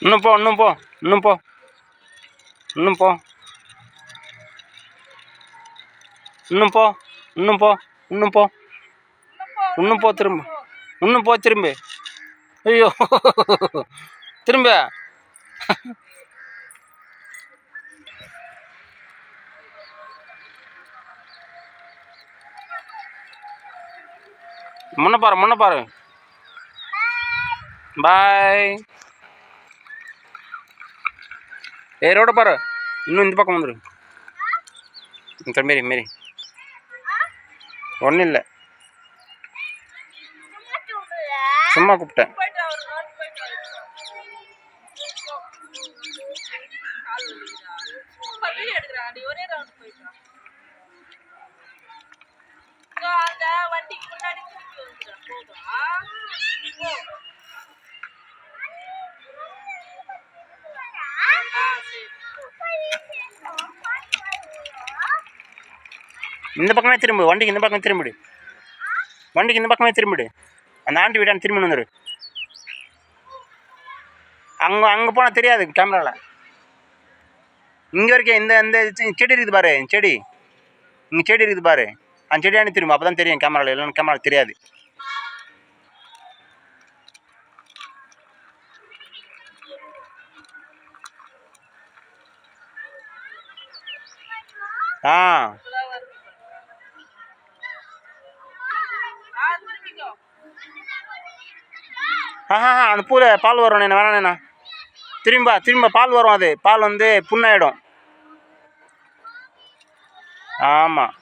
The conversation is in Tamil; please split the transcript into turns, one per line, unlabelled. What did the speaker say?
இன்னும் போ இன்னும் போ இன்னும் போ இன்னும் போ இன்னும் போ இன்னும் போ இன்னும் போ இன்னும் போ திரும்ப இன்னும் போ திரும்ப. ஐயோ திரும்ப. முன்ன பாரு. பாய். ரோட பாரு. இன்னும் இந்த பக்கம் வந்துடு. மாரி ஒன்றும் இல்லை, சும்மா கூப்பிட்டேன். இந்த பக்கமே திரும்பு, வண்டிக்கு இந்த பக்கம் திரும்பிடு, வண்டிக்கு இந்த பக்கமே திரும்பிடு. அந்த ஆண்டி வீட்டான திரும்பி வந்துடு. அங்கே போனால் தெரியாது கேமராவில். இங்கே வரைக்கும் இந்த செடி இருக்குது பாரு, செடி இங்கே செடி இருக்குது பாரு, அந்த செடியானு திரும்ப, அப்போ தான் தெரியும் கேமராவில். இல்லைன்னு கேமரா தெரியாது. அந்த பூவில் பால் வரும். என்ன வேணாண்ணா, திரும்ப பால் வரும். அது பால் வந்து புண்ணாயிடும். ஆமாம்.